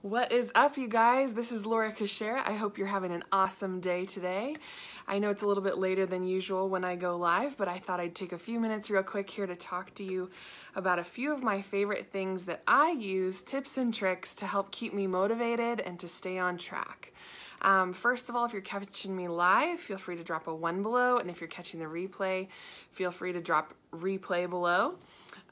What is up, you guys? This is Laura Kasher. I hope you're having an awesome day today. I know it's a little bit later than usual when I go live, but I thought I'd take a few minutes real quick here to talk to you about a few of my favorite things that I use, tips and tricks to help keep me motivated and to stay on track. First of all, if you're catching me live, feel free to drop a 1 below, and if you're catching the replay, feel free to drop replay below.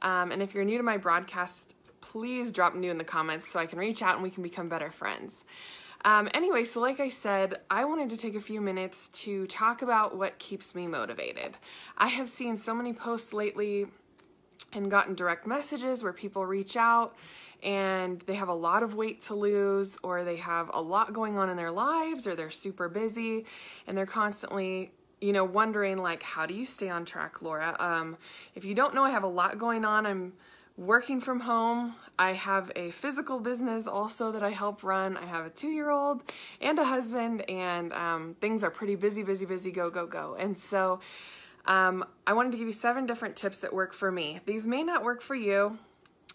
And if you're new to my broadcast, please drop new in the comments so I can reach out and we can become better friends. Anyway, so like I said, I wanted to take a few minutes to talk about what keeps me motivated. I have seen so many posts lately and gotten direct messages where people reach out and they have a lot of weight to lose, or they have a lot going on in their lives, or they're super busy and they're constantly wondering, like, how do you stay on track, Laura? If you don't know, I have a lot going on. I'm working from home. I have a physical business also that I help run. I have a 2-year-old and a husband, and things are pretty busy, go, go, go. And so I wanted to give you 7 different tips that work for me. These may not work for you.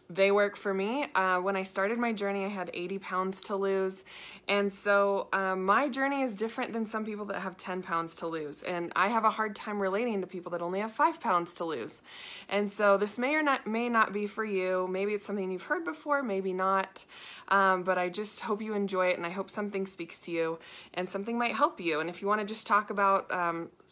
They work for me. When I started my journey, I had 80 pounds to lose. And so my journey is different than some people that have 10 pounds to lose. And I have a hard time relating to people that only have 5 pounds to lose. And so this may not be for you. Maybe it's something you've heard before, maybe not. But I just hope you enjoy it, and I hope something speaks to you and something might help you. And if you want to just talk about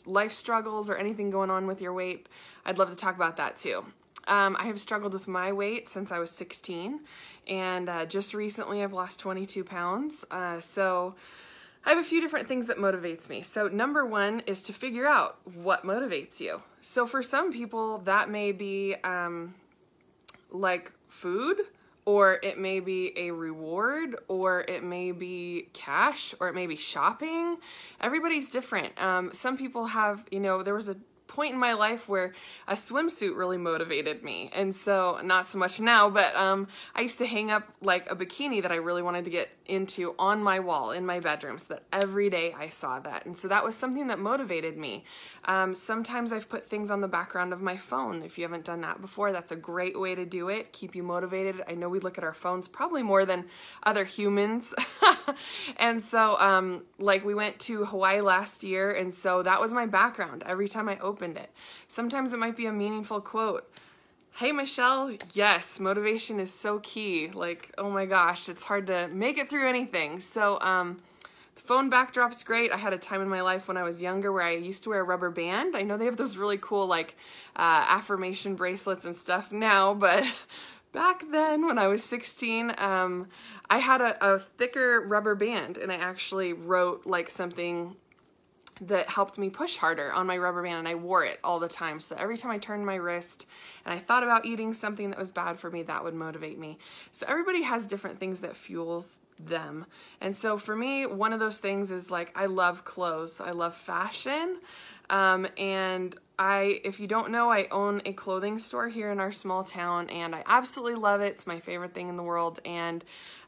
life struggles or anything going on with your weight, I'd love to talk about that too. I have struggled with my weight since I was 16, and just recently I've lost 22 pounds. So I have a few different things that motivates me. So number 1 is to figure out what motivates you. So for some people that may be like food, or it may be a reward, or it may be cash, or it may be shopping. Everybody's different. Some people have, there was a point in my life where a swimsuit really motivated me, and so not so much now, but I used to hang up like a bikini that I really wanted to get into on my wall in my bedroom so that every day I saw that, and so that was something that motivated me. Sometimes I've put things on the background of my phone. If you haven't done that before, that's a great way to do it, keep you motivated. I know we look at our phones probably more than other humans. And so like we went to Hawaii last year, and so that was my background every time I opened it. Sometimes it might be a meaningful quote. Hey, Michelle, yes, motivation is so key. Like, oh my gosh, it's hard to make it through anything. So the phone backdrop's great. I had a time in my life when I was younger where I used to wear a rubber band. I know they have those really cool like affirmation bracelets and stuff now, but back then when I was 16, I had a thicker rubber band, and I actually wrote like something that helped me push harder on my rubber band, and I wore it all the time. So every time I turned my wrist and I thought about eating something that was bad for me, that would motivate me. So everybody has different things that fuels them. And so for me, one of those things is like, I love clothes. I love fashion. And if you don't know, I own a clothing store here in our small town, and I absolutely love it. It's my favorite thing in the world. And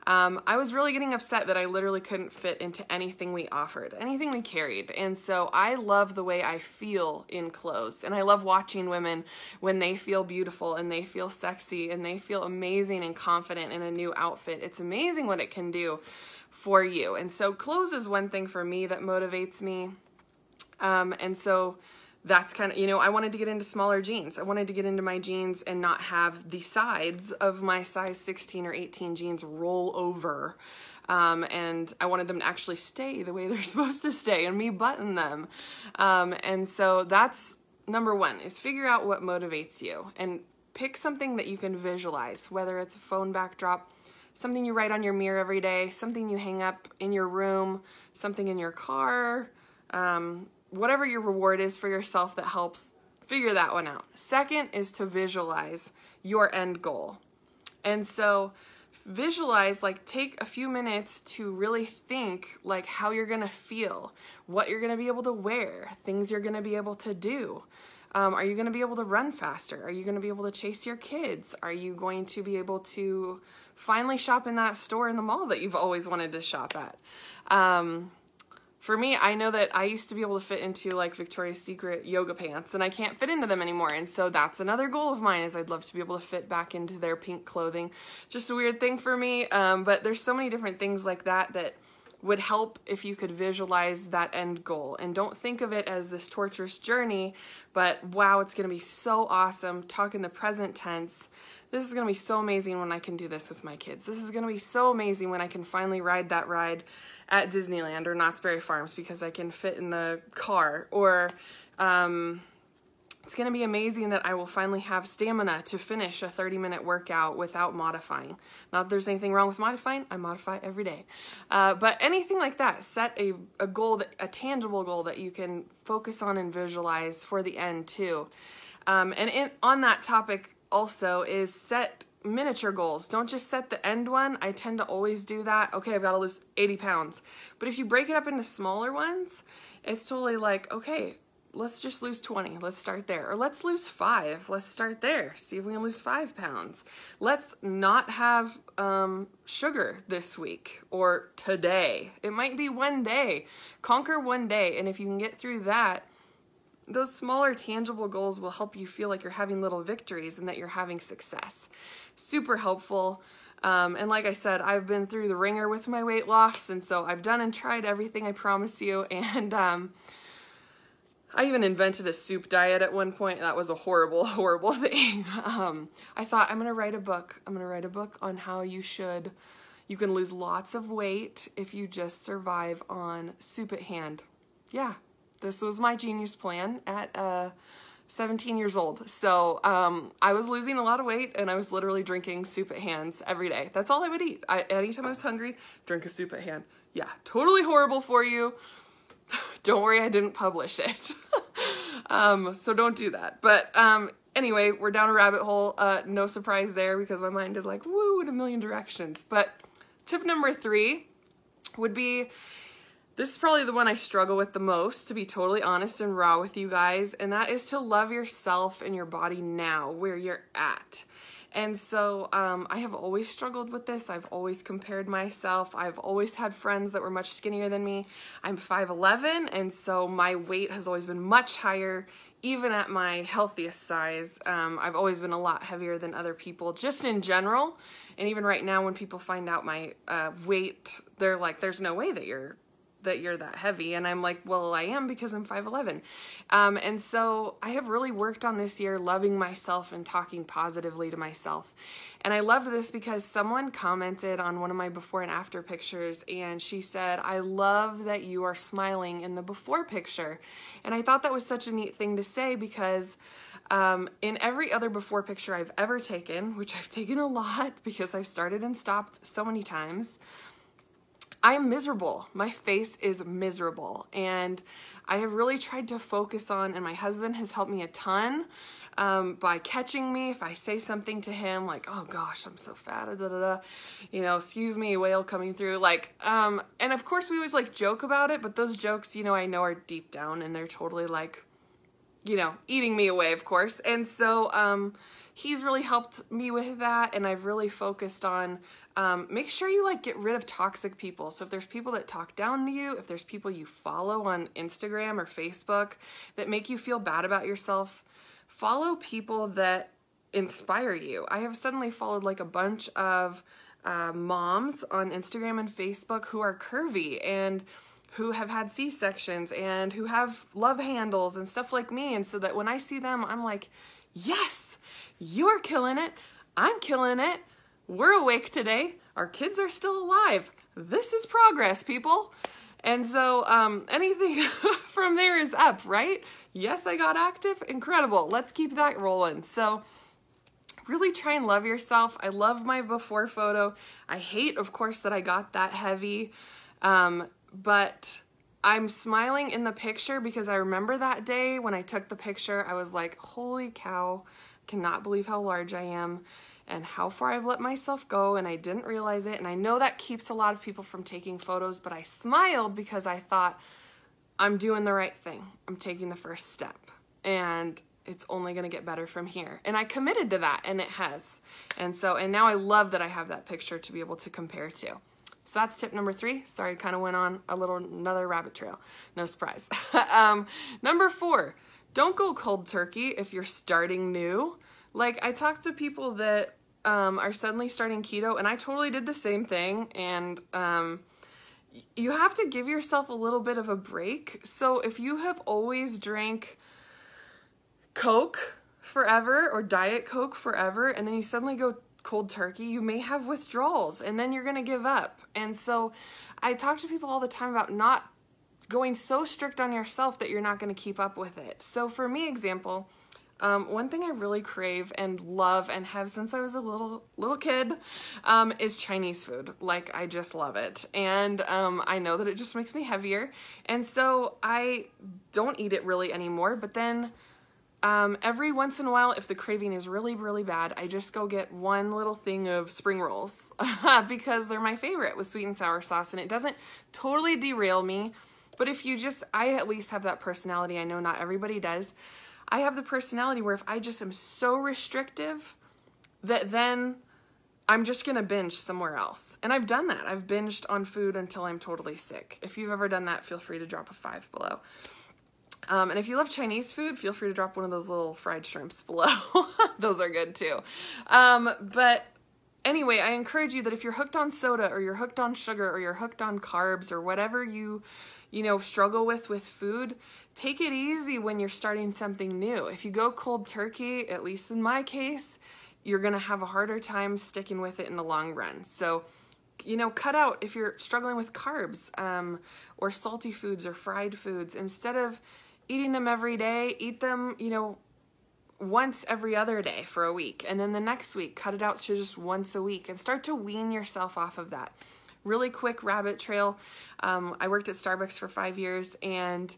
I was really getting upset that I literally couldn't fit into anything we offered, anything we carried. And so I love the way I feel in clothes, and I love watching women when they feel beautiful and they feel sexy and they feel amazing and confident in a new outfit. It's amazing what it can do for you. And so clothes is one thing for me that motivates me. And so that's kind of, I wanted to get into smaller jeans. I wanted to get into my jeans and not have the sides of my size 16 or 18 jeans roll over. And I wanted them to actually stay the way they're supposed to stay and me button them. And so that's number 1, is figure out what motivates you and pick something that you can visualize, whether it's a phone backdrop, something you write on your mirror every day, something you hang up in your room, something in your car, whatever your reward is for yourself that helps, figure that one out. Second is to visualize your end goal. And so visualize, like, take a few minutes to really think like how you're going to feel, what you're going to be able to wear, things you're going to be able to do. Are you going to be able to run faster? Are you going to be able to chase your kids? Are you going to be able to finally shop in that store in the mall that you've always wanted to shop at? For me, I know that I used to be able to fit into like Victoria's Secret yoga pants, and I can't fit into them anymore. And so that's another goal of mine, is I'd love to be able to fit back into their pink clothing. Just a weird thing for me. But there's so many different things like that that would help if you could visualize that end goal. And don't think of it as this torturous journey, but wow, it's going to be so awesome. Talk in the present tense. This is going to be so amazing when I can do this with my kids. This is going to be so amazing when I can finally ride that ride at Disneyland or Knott's Berry Farms because I can fit in the car. Or it's going to be amazing that I will finally have stamina to finish a 30-minute workout without modifying. Not that there's anything wrong with modifying. I modify every day. But anything like that, set a goal, a tangible goal that you can focus on and visualize for the end too. And on that topic also is set miniature goals. Don't just set the end one. I tend to always do that. Okay, I've got to lose 80 pounds. But if you break it up into smaller ones, it's totally like, okay, let's just lose 20. Let's start there. Or let's lose 5. Let's start there. See if we can lose 5 pounds. Let's not have sugar this week or today. It might be one day. Conquer one day. And if you can get through that, those smaller tangible goals will help you feel like you're having little victories and that you're having success. Super helpful. And like I said, I've been through the ringer with my weight loss, and so I've done and tried everything, I promise you. And I even invented a soup diet at one point. That was a horrible, horrible thing. I thought, I'm going to write a book. I'm going to write a book on how you can lose lots of weight if you just survive on soup at hand. Yeah. This was my genius plan at 17 years old. So I was losing a lot of weight, and I was literally drinking soup at hands every day. That's all I would eat. Anytime I was hungry, drink a soup at hand. Yeah, totally horrible for you. Don't worry, I didn't publish it. So don't do that. But anyway, we're down a rabbit hole. No surprise there, because my mind is like, woo, in a million directions. But tip number 3 would be, this is probably the one I struggle with the most, to be totally honest and raw with you guys, and that is to love yourself and your body now, where you're at. And so I have always struggled with this. I've always compared myself. I've always had friends that were much skinnier than me. I'm 5'11", and so my weight has always been much higher, even at my healthiest size. I've always been a lot heavier than other people, just in general. And even right now, when people find out my weight, they're like, there's no way that you're that heavy. And I'm like, well, I am, because I'm 5'11". And so I have really worked on this year loving myself and talking positively to myself. And I loved this because someone commented on one of my before and after pictures, and she said, I love that you are smiling in the before picture. And I thought that was such a neat thing to say, because in every other before picture I've ever taken, which I've taken a lot because I've started and stopped so many times, I'm miserable. My face is miserable, and I have really tried to focus on, and my husband has helped me a ton by catching me if I say something to him like, oh gosh, I'm so fat, da, da, da. You know, excuse me, whale coming through, like, and of course we always like joke about it, but those jokes, you know, I know are deep down, and they're totally like, you know, eating me away, of course. And so he's really helped me with that, and I've really focused on make sure you like get rid of toxic people. So if there's people that talk down to you, if there's people you follow on Instagram or Facebook that make you feel bad about yourself, follow people that inspire you. I have suddenly followed like a bunch of moms on Instagram and Facebook who are curvy and who have had C-sections and who have love handles and stuff like me. And so that when I see them, I'm like, yes, you are killing it. I'm killing it. We're awake today. Our kids are still alive. This is progress, people. And so anything from there is up, right? Yes, I got active. Incredible. Let's keep that rolling. So really try and love yourself. I love my before photo. I hate, of course, that I got that heavy. But I'm smiling in the picture because I remember that day when I took the picture, I was like, holy cow, cannot believe how large I am and how far I've let myself go, and I didn't realize it. And I know that keeps a lot of people from taking photos, but I smiled because I thought, I'm doing the right thing. I'm taking the first step, and it's only going to get better from here. And I committed to that, and it has. And so, and now I love that I have that picture to be able to compare to. So that's tip number 3. Sorry, kind of went on another rabbit trail. No surprise. Number 4, don't go cold turkey if you're starting new. Like, I talk to people that are suddenly starting keto, and I totally did the same thing, and you have to give yourself a little bit of a break. So if you have always drank Coke forever or Diet Coke forever, and then you suddenly go cold turkey, you may have withdrawals, and then you're going to give up. And so I talk to people all the time about not going so strict on yourself that you're not going to keep up with it. So for me, example, one thing I really crave and love and have since I was a little kid is Chinese food. Like, I just love it. And I know that it just makes me heavier. And so I don't eat it really anymore. But then every once in a while, if the craving is really, really bad, I just go get one little thing of spring rolls because they're my favorite with sweet and sour sauce. And it doesn't totally derail me. But if you just, I at least have that personality. I know not everybody does. I have the personality where if I just am so restrictive that then I'm just going to binge somewhere else. And I've done that. I've binged on food until I'm totally sick. If you've ever done that, feel free to drop a 5 below. And if you love Chinese food, feel free to drop one of those little fried shrimps below. Those are good too. But anyway, I encourage you that if you're hooked on soda or you're hooked on sugar or you're hooked on carbs or whatever you struggle with food, take it easy when you're starting something new. If you go cold turkey, at least in my case, you're going to have a harder time sticking with it in the long run. So, cut out if you're struggling with carbs or salty foods or fried foods. Instead of eating them every day, eat them, once every other day for a week. And then the next week, cut it out to just once a week and start to wean yourself off of that. Really quick rabbit trail. I worked at Starbucks for 5 years, and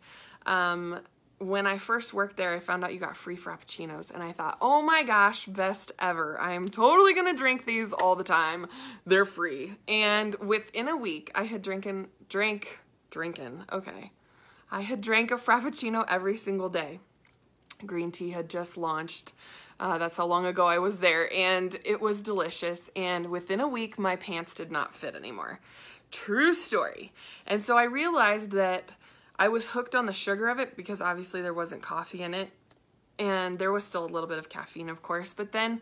when I first worked there, I found out you got free Frappuccinos, and I thought, oh my gosh, best ever. I am totally gonna drink these all the time. They're free. And within a week, I had drank a Frappuccino every single day. Green tea had just launched. That's how long ago I was there, and it was delicious. And within a week, my pants did not fit anymore. True story. And so I realized that I was hooked on the sugar of it because obviously there wasn't coffee in it, and there was still a little bit of caffeine, of course. But then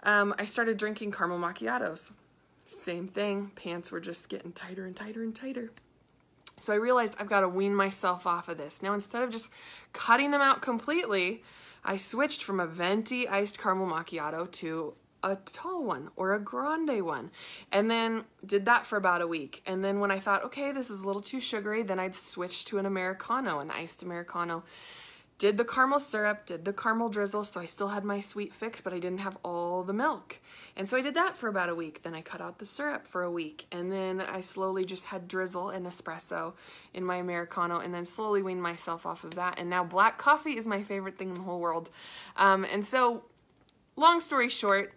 I started drinking caramel macchiatos. Same thing. Pants were just getting tighter and tighter and tighter. So I realized I've got to wean myself off of this. Now, instead of just cutting them out completely, I switched from a venti iced caramel macchiato to a tall one or a grande one, and then did that for about a week. And then when I thought, okay, this is a little too sugary, then I'd switch to an Americano, an iced Americano. Did the caramel syrup, did the caramel drizzle, so I still had my sweet fix, but I didn't have all the milk. And so I did that for about a week. Then I cut out the syrup for a week, and then I slowly just had drizzle and espresso in my Americano, and then slowly weaned myself off of that. And now black coffee is my favorite thing in the whole world. And so, long story short,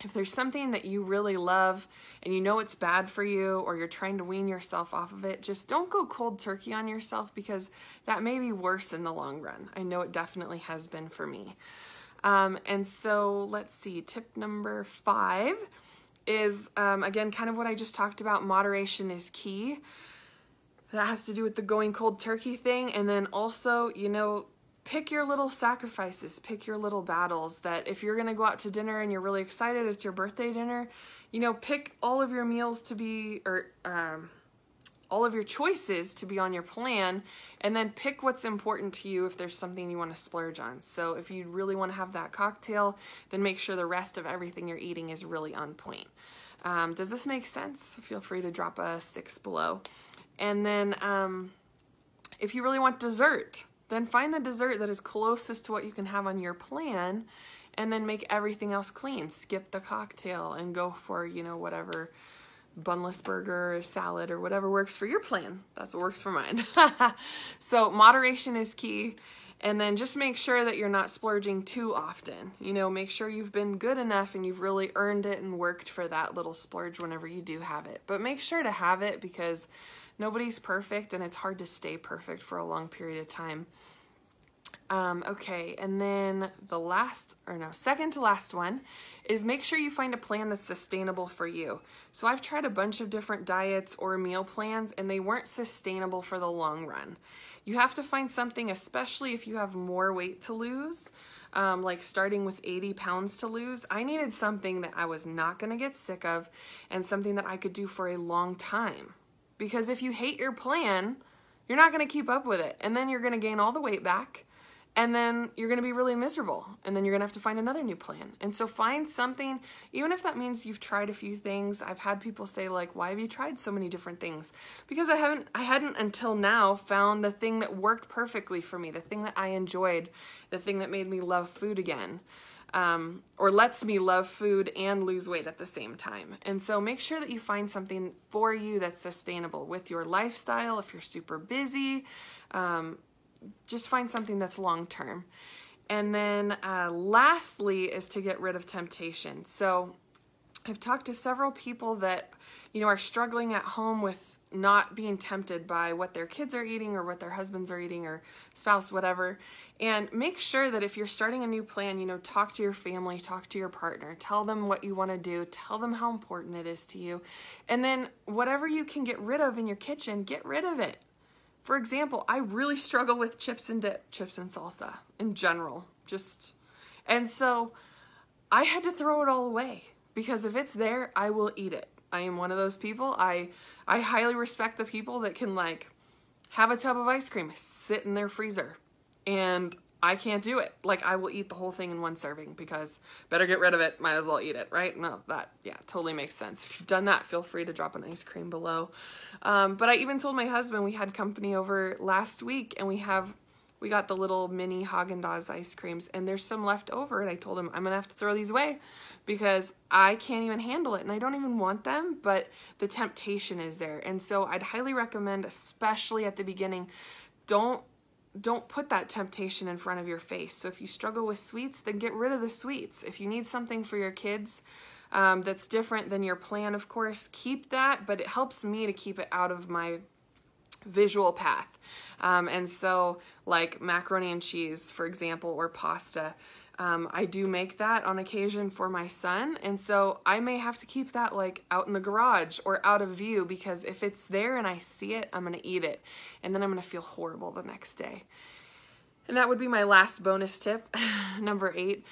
if there's something that you really love and you know it's bad for you, or you're trying to wean yourself off of it, just don't go cold turkey on yourself, because that may be worse in the long run. I know it definitely has been for me. And so let's see, tip number 5 is, again, kind of what I just talked about. Moderation is key. That has to do with the going cold turkey thing. And then also, pick your little sacrifices, pick your little battles. That if you're going to go out to dinner and you're really excited, it's your birthday dinner, pick all of your meals to be, or all of your choices to be on your plan, and then pick what's important to you if there's something you want to splurge on. So if you really want to have that cocktail, then make sure the rest of everything you're eating is really on point. Does this make sense? Feel free to drop a 6 below. And then if you really want dessert, then find the dessert that is closest to what you can have on your plan, and then make everything else clean. Skip the cocktail and go for, whatever bunless burger or salad or whatever works for your plan. That's what works for mine. So moderation is key. And then just make sure that you're not splurging too often. Make sure you've been good enough and you've really earned it and worked for that little splurge whenever you do have it. But make sure to have it, because nobody's perfect and it's hard to stay perfect for a long period of time. Okay, and then second to last one is make sure you find a plan that's sustainable for you. So I've tried a bunch of different diets or meal plans and they weren't sustainable for the long run. You have to find something, especially if you have more weight to lose, like starting with 80 pounds to lose. I needed something that I was not going to get sick of and something that I could do for a long time. Because if you hate your plan, you're not going to keep up with it. And then you're going to gain all the weight back. And then you're going to be really miserable. And then you're going to have to find another new plan. And so find something, even if that means you've tried a few things. I've had people say like, why have you tried so many different things? Because I hadn't until now found the thing that worked perfectly for me, the thing that I enjoyed, the thing that made me love food again. Or lets me love food and lose weight at the same time. And so make sure that you find something for you that's sustainable with your lifestyle. If you're super busy, just find something that's long-term. And then lastly is to get rid of temptation. So I've talked to several people that, are struggling at home with not being tempted by what their kids are eating or what their husbands are eating or spouse, whatever. And make sure that if you're starting a new plan, talk to your family, talk to your partner, tell them what you want to do, tell them how important it is to you. And then whatever you can get rid of in your kitchen, get rid of it. For example, I really struggle with chips and dip, chips and salsa in general, and so I had to throw it all away because if it's there, I will eat it. I am one of those people. I highly respect the people that can like have a tub of ice cream sit in their freezer, and I can't do it. Like I will eat the whole thing in one serving because better get rid of it. Might as well eat it, right? No, yeah, totally makes sense. If you've done that, feel free to drop an ice cream below. But I even told my husband, we had company over last week and we got the little mini Haagen-Dazs ice creams and there's some left over. And I told him I'm going to have to throw these away because I can't even handle it and I don't even want them, but the temptation is there. And so I'd highly recommend, especially at the beginning, don't put that temptation in front of your face. So if you struggle with sweets, then get rid of the sweets. If you need something for your kids that's different than your plan, of course, keep that, but it helps me to keep it out of my visual path. And so like macaroni and cheese, for example, or pasta, I do make that on occasion for my son. And so I may have to keep that like out in the garage or out of view because if it's there and I see it, I'm going to eat it. And then I'm going to feel horrible the next day. And that would be my last bonus tip, number 8.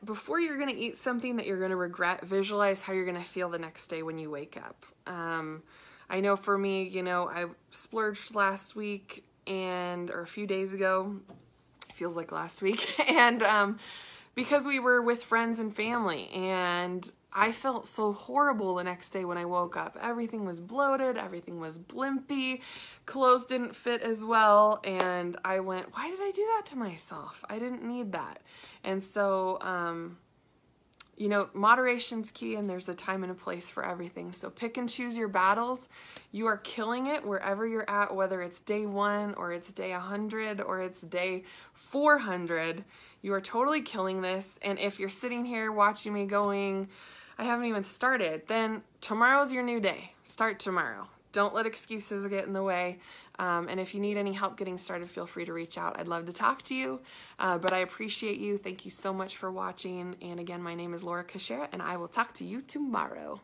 Before you're going to eat something that you're going to regret, visualize how you're going to feel the next day when you wake up. I know for me, I splurged last week or a few days ago. Feels like last week, and because we were with friends and family, and I felt so horrible the next day when I woke up. Everything was bloated, everything was blimpy, clothes didn't fit as well, and I went, why did I do that to myself? I didn't need that. And so moderation's key, and there's a time and a place for everything. So pick and choose your battles. You are killing it wherever you're at, whether it's day 1 or it's day 100 or it's day 400. You are totally killing this. And if you're sitting here watching me going, I haven't even started, then tomorrow's your new day. Start tomorrow. Don't let excuses get in the way. And if you need any help getting started, feel free to reach out. I'd love to talk to you, but I appreciate you. Thank you so much for watching. And again, my name is Laura Cachera, and I will talk to you tomorrow.